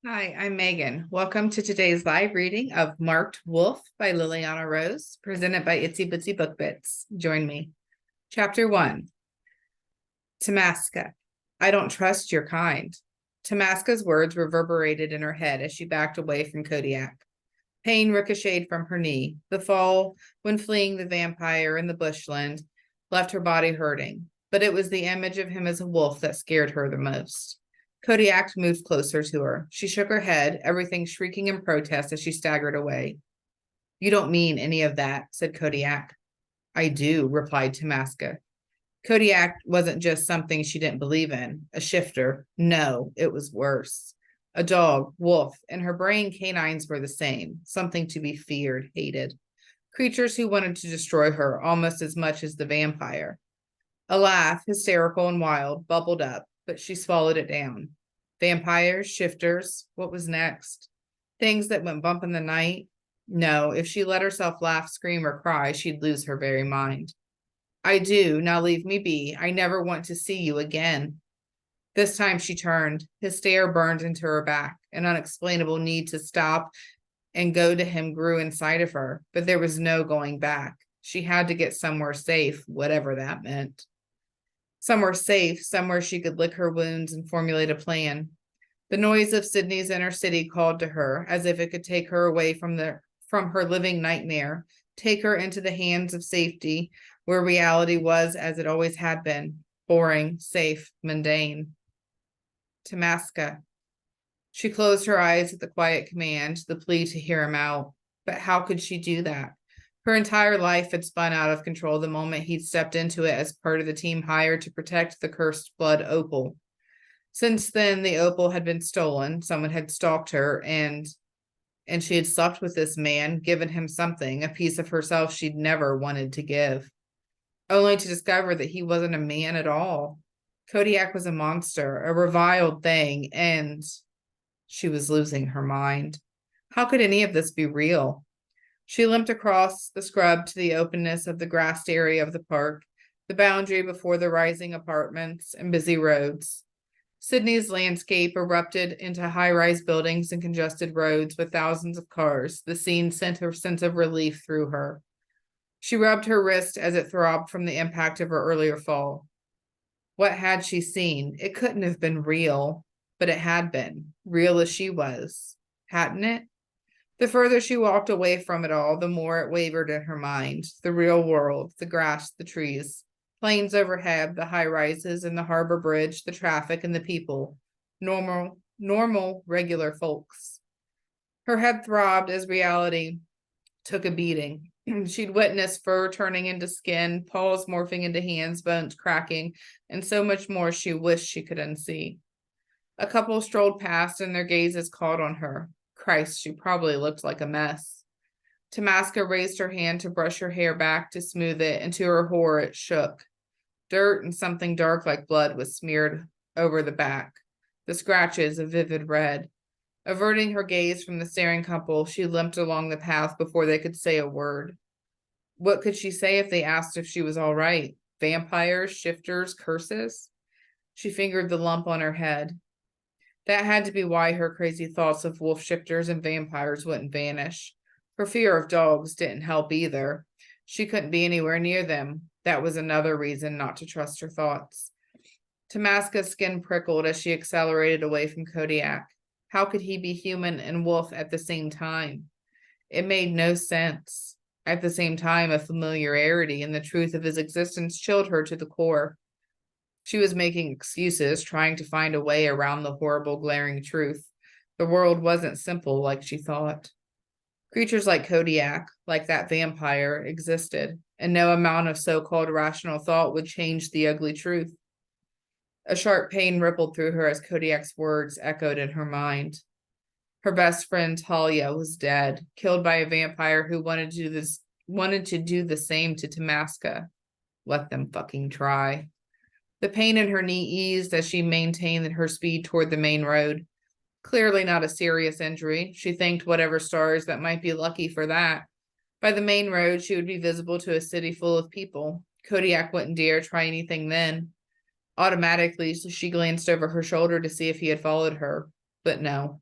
Hi, I'm Megan. Welcome to today's live reading of Marked Wolf by Lilliana Rose, presented by Itsy Bitsy Book Bits. Join me. Chapter 1. Tamaska. I don't trust your kind. Tamaska's words reverberated in her head as she backed away from Kodiak. Pain ricocheted from her knee. The fall, when fleeing the vampire in the bushland, left her body hurting. But it was the image of him as a wolf that scared her the most. Kodiak moved closer to her. She shook her head, everything shrieking in protest as she staggered away. You don't mean any of that, said Kodiak. I do, replied Tamaska. Kodiak wasn't just something she didn't believe in, a shifter. No, it was worse. A dog, wolf, in her brain canines were the same, something to be feared, hated. Creatures who wanted to destroy her almost as much as the vampire. A laugh, hysterical and wild, bubbled up, but she swallowed it down. Vampires, shifters, what was next? Things that went bump in the night? No, if she let herself laugh, scream, or cry, she'd lose her very mind. I do, now leave me be. I never want to see you again. This time she turned. His stare burned into her back. An unexplainable need to stop and go to him grew inside of her, but there was no going back. She had to get somewhere safe, whatever that meant. Somewhere safe, somewhere she could lick her wounds and formulate a plan. The noise of Sydney's inner city called to her, as if it could take her away from her living nightmare, take her into the hands of safety, where reality was as it always had been, boring, safe, mundane. Tamaska. She closed her eyes at the quiet command, the plea to hear him out. But how could she do that? Her entire life had spun out of control the moment he'd stepped into it as part of the team hired to protect the cursed Blood Opal. Since then, the opal had been stolen. Someone had stalked her, and she had slept with this man, given him something, a piece of herself she'd never wanted to give, only to discover that he wasn't a man at all. Kodiak was a monster, a reviled thing, and she was losing her mind. How could any of this be real? She limped across the scrub to the openness of the grassed area of the park, the boundary before the rising apartments and busy roads. Sydney's landscape erupted into high-rise buildings and congested roads with thousands of cars. The scene sent her sense of relief through her. She rubbed her wrist as it throbbed from the impact of her earlier fall. What had she seen? It couldn't have been real, but it had been, real as she was. Hadn't it? The further she walked away from it all, the more it wavered in her mind. The real world, the grass, the trees, planes overhead, the high rises and the harbor bridge, the traffic and the people. Normal, regular folks. Her head throbbed as reality took a beating. She'd witnessed fur turning into skin, paws morphing into hands, bones cracking, and so much more she wished she could unsee. A couple strolled past and their gazes caught on her. Christ, she probably looked like a mess. Tamaska raised her hand to brush her hair back to smooth it, and to her horror it shook. Dirt and something dark like blood was smeared over the back, the scratches a vivid red. Averting her gaze from the staring couple, she limped along the path before they could say a word. What could she say if they asked if she was all right? Vampires, shifters, curses? She fingered the lump on her head. That had to be why her crazy thoughts of wolf shifters and vampires wouldn't vanish. Her fear of dogs didn't help either. She couldn't be anywhere near them. That was another reason not to trust her thoughts. Tamaska's skin prickled as she accelerated away from Kodiak. How could he be human and wolf at the same time? It made no sense. At the same time, a familiarity in the truth of his existence chilled her to the core. She was making excuses, trying to find a way around the horrible, glaring truth. The world wasn't simple like she thought. Creatures like Kodiak, like that vampire, existed, and no amount of so-called rational thought would change the ugly truth. A sharp pain rippled through her as Kodiak's words echoed in her mind. Her best friend Talia was dead, killed by a vampire who wanted to do the same to Tamaska. Let them fucking try. The pain in her knee eased as she maintained her speed toward the main road. Clearly not a serious injury. She thanked whatever stars that might be lucky for that. By the main road, she would be visible to a city full of people. Kodiak wouldn't dare try anything then. Automatically, she glanced over her shoulder to see if he had followed her, but no.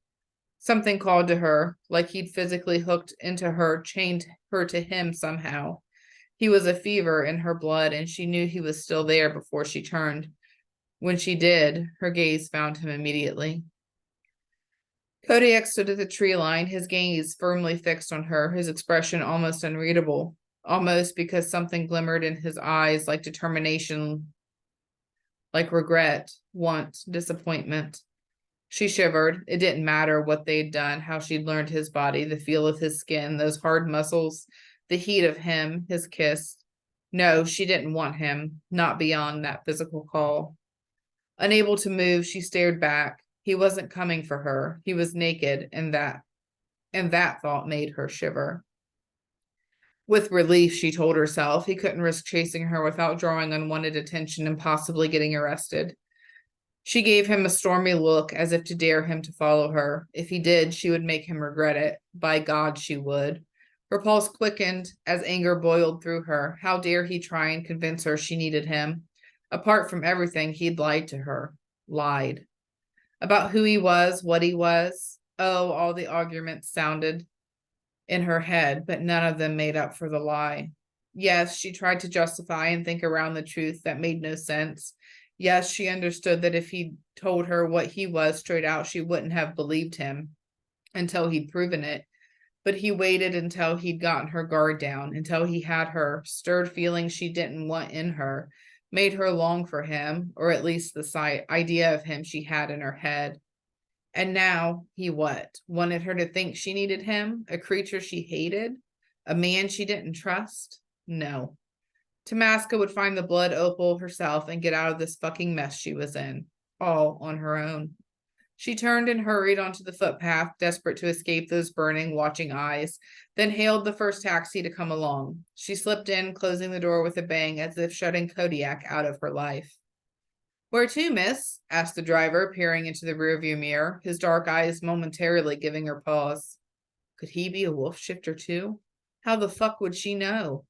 Something called to her, like he'd physically hooked into her, chained her to him somehow. He was a fever in her blood, and she knew he was still there before she turned. When she did, her gaze found him immediately. Kodiak stood at the tree line, his gaze firmly fixed on her, his expression almost unreadable, almost because something glimmered in his eyes like determination, like regret, want, disappointment. She shivered. It didn't matter what they'd done, how she'd learned his body, the feel of his skin, those hard muscles, the heat of him, his kiss. No, she didn't want him, not beyond that physical call. Unable to move, she stared back. He wasn't coming for her. He was naked, and that thought made her shiver. With relief, she told herself he couldn't risk chasing her without drawing unwanted attention and possibly getting arrested. She gave him a stormy look as if to dare him to follow her. If he did, she would make him regret it. By God, she would. Her pulse quickened as anger boiled through her. How dare he try and convince her she needed him? Apart from everything, he'd lied to her. Lied. About who he was, what he was. Oh, all the arguments sounded in her head, but none of them made up for the lie. Yes, she tried to justify and think around the truth that made no sense. Yes, she understood that if he'd told her what he was straight out, she wouldn't have believed him until he'd proven it. But he waited until he'd gotten her guard down, until he had her, stirred feelings she didn't want in her, made her long for him, or at least the idea of him she had in her head. And now he what? Wanted her to think she needed him, a creature she hated, a man she didn't trust? No. Tamaska would find the blood opal herself and get out of this fucking mess she was in, all on her own. She turned and hurried onto the footpath, desperate to escape those burning, watching eyes, then hailed the first taxi to come along. She slipped in, closing the door with a bang as if shutting Kodiak out of her life. "Where to, miss?" asked the driver, peering into the rearview mirror, his dark eyes momentarily giving her pause. Could he be a wolf shifter too? How the fuck would she know?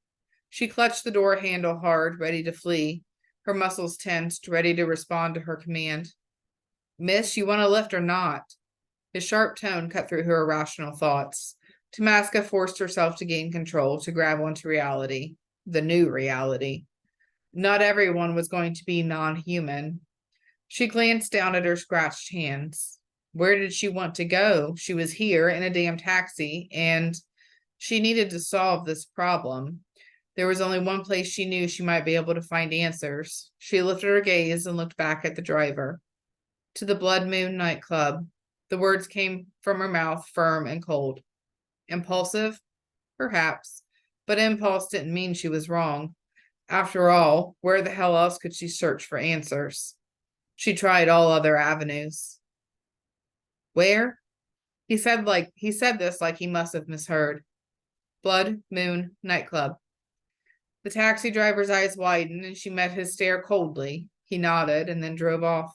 She clutched the door handle hard, ready to flee, her muscles tensed, ready to respond to her command. "Miss, you want a lift or not?" His sharp tone cut through her irrational thoughts. Tamaska forced herself to gain control, to grab onto reality, the new reality. Not everyone was going to be non-human. She glanced down at her scratched hands. Where did she want to go? She was here in a damn taxi, and she needed to solve this problem. There was only one place she knew she might be able to find answers. She lifted her gaze and looked back at the driver. To the Blood Moon nightclub. The words came from her mouth, firm and cold. Impulsive? Perhaps. But impulse didn't mean she was wrong. After all, where the hell else could she search for answers? She tried all other avenues. Where? He said this like he must have misheard. Blood Moon nightclub. The taxi driver's eyes widened and she met his stare coldly. He nodded and then drove off.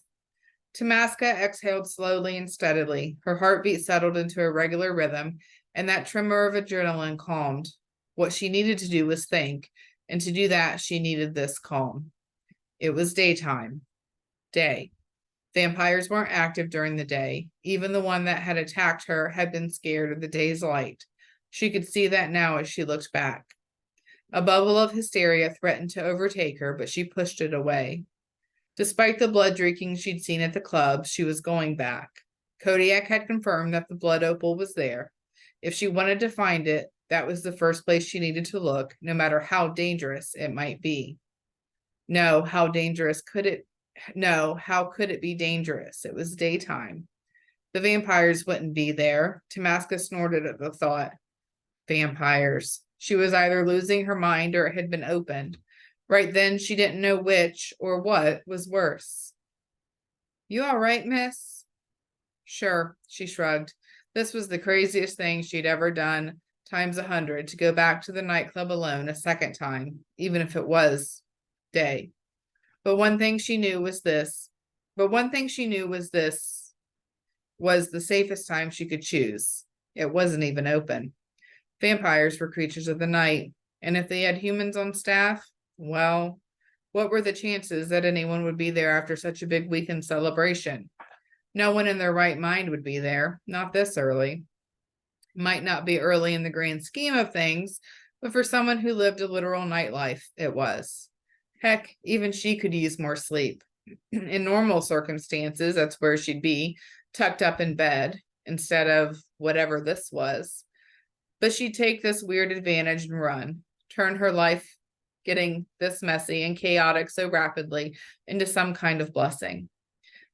Tamaska exhaled slowly and steadily. Her heartbeat settled into a regular rhythm, and that tremor of adrenaline calmed. What she needed to do was think, and to do that, she needed this calm. It was daytime. Day. Vampires weren't active during the day. Even the one that had attacked her had been scared of the day's light. She could see that now as she looked back. A bubble of hysteria threatened to overtake her, but she pushed it away. Despite the blood drinking she'd seen at the club, she was going back. Kodiak had confirmed that the blood opal was there. If she wanted to find it, that was the first place she needed to look, no matter how dangerous it might be. No, how could it be dangerous? It was daytime. The vampires wouldn't be there. Tamaska snorted at the thought. Vampires. She was either losing her mind or it had been opened. Right then, she didn't know which or what was worse. You all right, miss? Sure, she shrugged. This was the craziest thing she'd ever done, times 100, to go back to the nightclub alone a second time, even if it was day. But one thing she knew was this was the safest time she could choose. It wasn't even open. Vampires were creatures of the night, and if they had humans on staff, well, what were the chances that anyone would be there after such a big weekend celebration? No one in their right mind would be there, not this early. Might not be early in the grand scheme of things, but for someone who lived a literal nightlife, it was. Heck, even she could use more sleep. In normal circumstances, that's where she'd be, tucked up in bed, instead of whatever this was. But she'd take this weird advantage and run, turn her life getting this messy and chaotic so rapidly into some kind of blessing.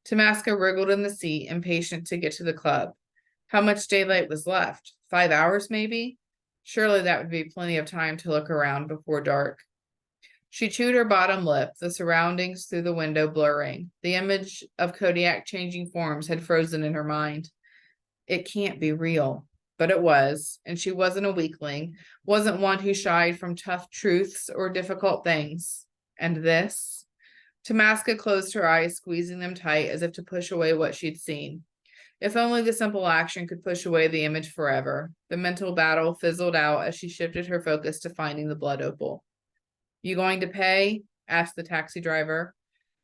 Tamaska wriggled in the seat, impatient to get to the club. How much daylight was left? 5 hours, maybe? Surely that would be plenty of time to look around before dark. She chewed her bottom lip, the surroundings through the window blurring. The image of Kodiak changing forms had frozen in her mind. It can't be real. But it was, and she wasn't a weakling, wasn't one who shied from tough truths or difficult things. And this? Tamaska closed her eyes, squeezing them tight as if to push away what she'd seen. If only the simple action could push away the image forever. The mental battle fizzled out as she shifted her focus to finding the blood opal. You going to pay? Asked the taxi driver.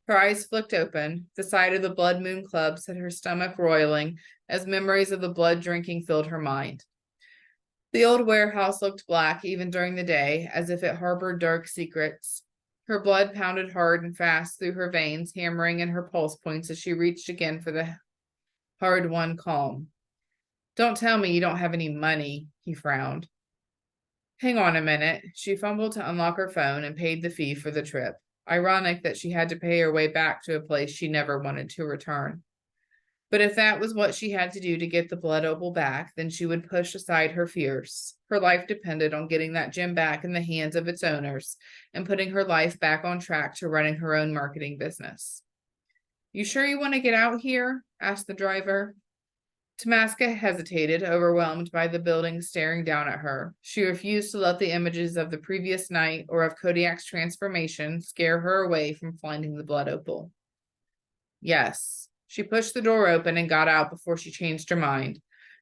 Her eyes flicked open. The sight of the Blood Moon Club set her stomach roiling as memories of the blood drinking filled her mind. The old warehouse looked black even during the day, as if it harbored dark secrets. Her blood pounded hard and fast through her veins, hammering in her pulse points as she reached again for the hard-won calm. Don't tell me you don't have any money, he frowned. Hang on a minute. She fumbled to unlock her phone and paid the fee for the trip. Ironic that she had to pay her way back to a place she never wanted to return. But if that was what she had to do to get the blood opal back, then she would push aside her fears. Her life depended on getting that gem back in the hands of its owners and putting her life back on track to running her own marketing business. You sure you want to get out here? Asked the driver. Tamaska hesitated, overwhelmed by the building staring down at her. She refused to let the images of the previous night or of Kodiak's transformation scare her away from finding the blood opal. Yes. She pushed the door open and got out before she changed her mind.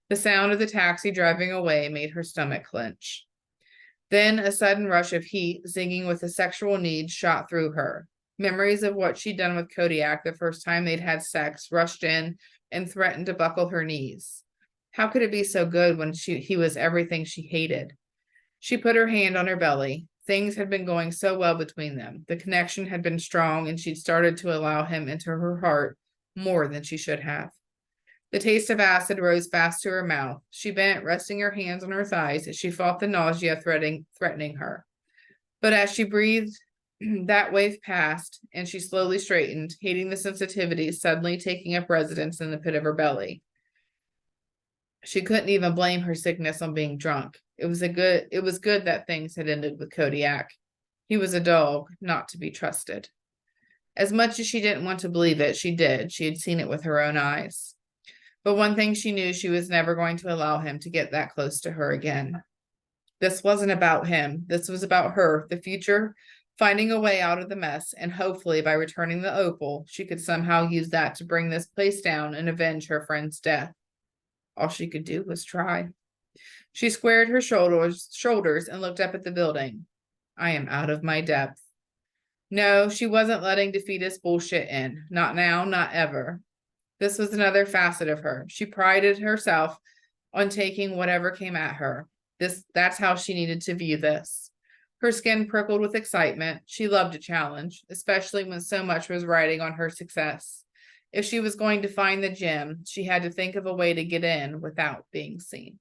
The sound of the taxi driving away made her stomach clench. Then a sudden rush of heat, zinging with a sexual need, shot through her. Memories of what she'd done with Kodiak the first time they'd had sex rushed in and threatened to buckle her knees. How could it be so good when he was everything she hated? She put her hand on her belly. Things had been going so well between them. The connection had been strong, and she'd started to allow him into her heart more than she should have. The taste of acid rose fast to her mouth. She bent, resting her hands on her thighs as she fought the nausea threatening her. But as she breathed, that wave passed, and she slowly straightened, hating the sensitivity suddenly taking up residence in the pit of her belly. She couldn't even blame her sickness on being drunk. It was good that things had ended with Kodiak. He was a dog, not to be trusted. As much as she didn't want to believe it, she did. She had seen it with her own eyes. But one thing she knew, she was never going to allow him to get that close to her again. This wasn't about him. This was about her, the future, finding a way out of the mess, and hopefully by returning the opal, she could somehow use that to bring this place down and avenge her friend's death. All she could do was try. She squared her shoulders and looked up at the building. I am out of my depth. No, she wasn't letting defeatist bullshit in. Not now, not ever. This was another facet of her. She prided herself on taking whatever came at her. That's how she needed to view this. Her skin prickled with excitement. She loved a challenge, especially when so much was riding on her success. If she was going to find the gem, she had to think of a way to get in without being seen.